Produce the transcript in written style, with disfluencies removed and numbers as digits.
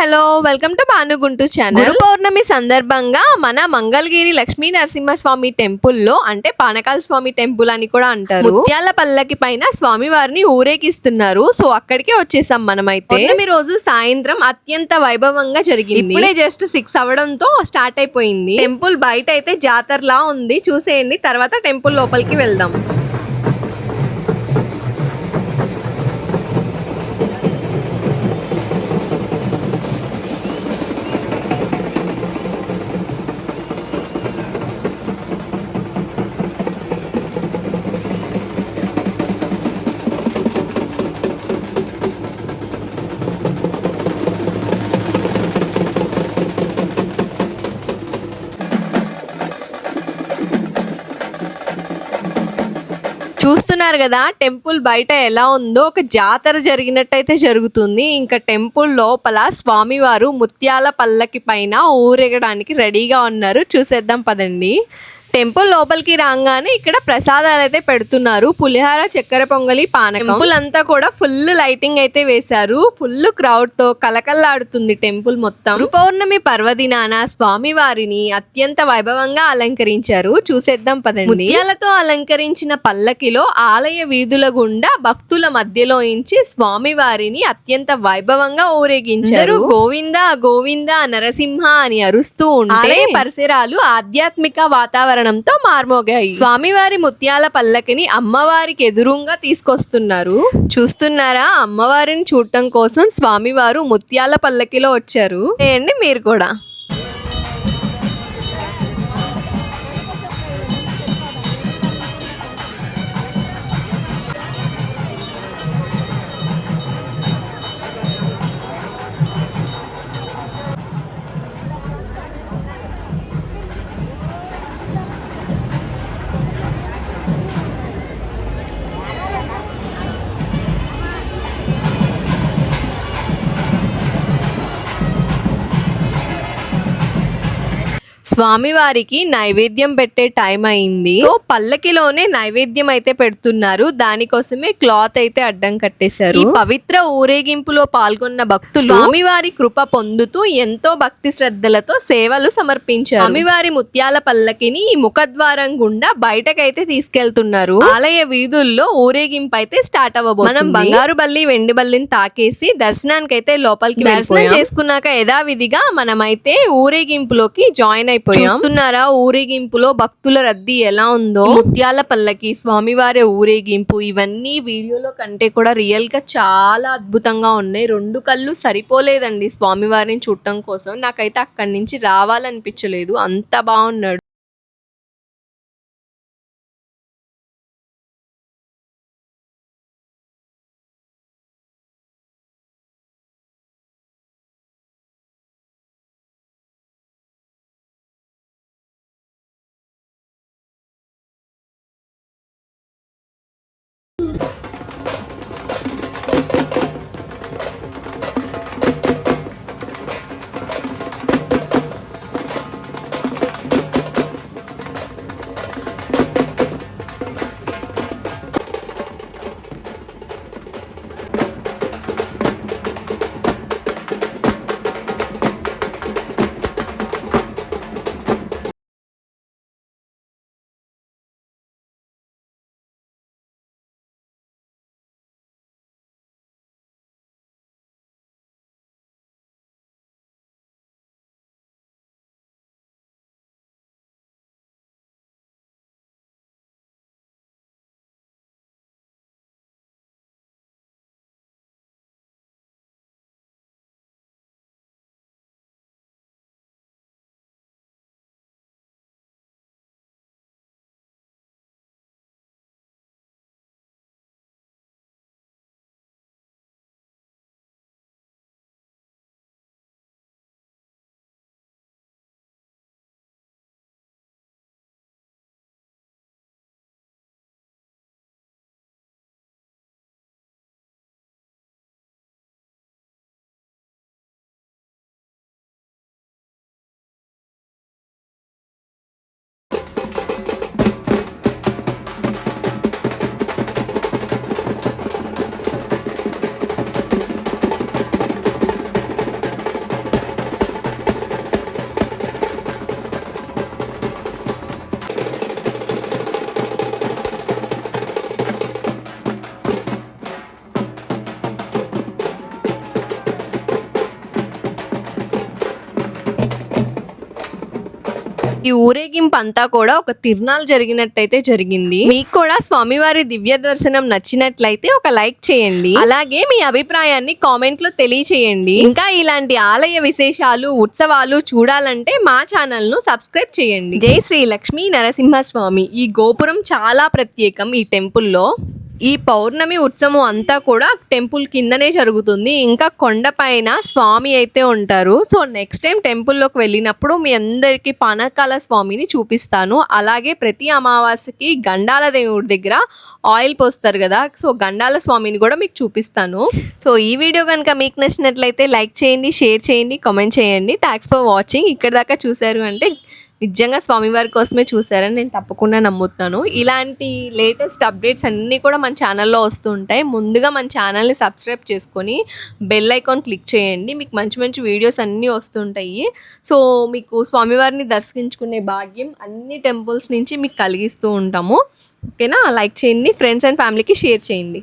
Hello welcome to Bhanu గుంటూ channel. Guru Purnima సందర్భంగా మన మంగళగిరి లక్ష్మీ నరసింహస్వామి టెంపుల్ లో అంటే పానకాల స్వామి టెంపుల్ అని కూడా అంటారు, ముత్యాల పల్లకి పైన స్వామి వారిని ఊరేగిస్తున్నారు. సో అక్కడికే వచ్చేసాం మనమైతే. పౌర్ణమి రోజు సాయంత్రం అత్యంత వైభవంగా జరిగింది. ఇప్పుడే జస్ట్ 6 అవడంతో స్టార్ట్ అయిపోయింది. టెంపుల్ బయట అయితే జాతరలా ఉంది, చూసేయండి. తర్వాత టెంపుల్ లోపలికి వెళ్దాం. చూస్తున్నారు కదా టెంపుల్ బయట ఎలా ఉందో, ఒక జాతర జరిగినట్టయితే జరుగుతుంది. ఇంకా టెంపుల్ లోపల స్వామివారు ముత్యాల పల్లకి పైన ఊరేగడానికి రెడీగా ఉన్నారు. చూసేద్దాం పదండి. టెంపుల్ లోపలికి రాగానే ఇక్కడ ప్రసాదాలు అయితే పెడుతున్నారు. పులిహార, చక్కెర పొంగలి, పానకం. టెంపుల్ అంతా కూడా ఫుల్ లైటింగ్ అయితే వేశారు. ఫుల్ క్రౌడ్ తో కలకల్లాడుతుంది టెంపుల్ మొత్తం. గురు పౌర్ణమి పర్వదినాన స్వామి వారిని అత్యంత వైభవంగా అలంకరించారు. చూసేద్దాం పదండి. ముత్యాలతో అలంకరించిన పల్లకిలో ఆలయ వీధుల గుండా భక్తుల మధ్యలోంచి స్వామి వారిని అత్యంత వైభవంగా ఊరేగించారు. గోవింద గోవింద నరసింహ అని అరుస్తూ ఉంటే పరిసరాలు ఆధ్యాత్మిక వాతావరణం తో మార్మోగాయి. స్వామివారి ముత్యాల పల్లకిని అమ్మవారికి ఎదురుగా తీసుకొస్తున్నారు. చూస్తున్నారా, అమ్మవారిని చూడటం కోసం స్వామివారు ముత్యాల పల్లకిలో వచ్చారు. చేయండి మీరు కూడా. స్వామివారికి నైవేద్యం పెట్టే టైం అయింది. సో పల్లకిలోనే నైవేద్యం అయితే పెడుతున్నారు. దానికోసమే క్లాత్ అయితే అడ్డం కట్టేశారు. ఈ పవిత్ర ఊరేగింపులో పాల్గొన్న భక్తులు స్వామివారి కృప పొందుతూ ఎంతో భక్తి శ్రద్ధలతో సేవలు సమర్పించారు. స్వామివారి ముత్యాల పల్లకిని ఈ ముఖద్వారం గుండా బయటకైతే తీసుకెళ్తున్నారు. ఆలయ వీధుల్లో ఊరేగింపు అయితే స్టార్ట్ అవ్వబోతుంది. మనం బంగారు బల్లి, వెండి బల్లిని తాకేసి దర్శనానికి అయితే లోపలికి దర్శనం చేసుకున్నాక యథావిధిగా మనమైతే ఊరేగింపులోకి జాయిన్ అయిపోయాం. చూస్తున్నారా ఊరేగింపులో భక్తుల రద్దీ ఎలా ఉందో. ముత్యాల పల్లకి, స్వామివారి ఊరేగింపు ఇవన్నీ వీడియోలో కంటే కూడా రియల్ గా చాలా అద్భుతంగా ఉన్నాయి. 2 కళ్ళు సరిపోలేదండి స్వామివారిని చూడటం కోసం. నాకైతే అక్కడి నుంచి రావాలనిపించలేదు, అంత బాగున్నాడు. ఈ ఊరేగింపు అంతా కూడా ఒక తిరునాళ్ళు జరిగినట్టయితే జరిగింది. మీకు కూడా స్వామివారి దివ్య దర్శనం నచ్చినట్లయితే ఒక లైక్ చేయండి. అలాగే మీ అభిప్రాయాన్ని కామెంట్ లో తెలియచేయండి. ఇంకా ఇలాంటి ఆలయ విశేషాలు, ఉత్సవాలు చూడాలంటే మా ఛానల్ ను సబ్స్క్రైబ్ చేయండి. జై శ్రీ లక్ష్మీ నరసింహస్వామి. ఈ గోపురం చాలా ప్రత్యేకం ఈ టెంపుల్లో. ఈ పౌర్ణమి ఉత్సవం అంతా కూడా టెంపుల్ కిందనే జరుగుతుంది. ఇంకా కొండపైన స్వామి అయితే ఉంటారు. సో నెక్స్ట్ టైం టెంపుల్లోకి వెళ్ళినప్పుడు మీ అందరికీ పానకాల స్వామిని చూపిస్తాను. అలాగే ప్రతి అమావాస్యకి గండాల దేవుడి దగ్గర ఆయిల్ పోస్తారు కదా, సో గండాల స్వామిని కూడా మీకు చూపిస్తాను. సో ఈ వీడియో కనుక మీకు నచ్చినట్లయితే లైక్ చేయండి, షేర్ చేయండి, కామెంట్ చేయండి. Thanks for watching. ఇక్కడ దాకా చూశారు అంటే నిజంగా స్వామివారి కోసమే చూసారని నేను తప్పకుండా నమ్ముతాను. ఇలాంటి లేటెస్ట్ అప్డేట్స్ అన్నీ కూడా మన ఛానల్లో వస్తూ ఉంటాయి. ముందుగా మన ఛానల్ని సబ్స్క్రైబ్ చేసుకొని బెల్ ఐకాన్ క్లిక్ చేయండి. మీకు మంచి మంచి వీడియోస్ అన్నీ వస్తుంటాయి. సో మీకు స్వామివారిని దర్శించుకునే భాగ్యం అన్ని టెంపుల్స్ నుంచి మీకు కలిగిస్తూ ఉంటాము. ఓకేనా? లైక్ చేయండి, ఫ్రెండ్స్ అండ్ ఫ్యామిలీకి షేర్ చేయండి.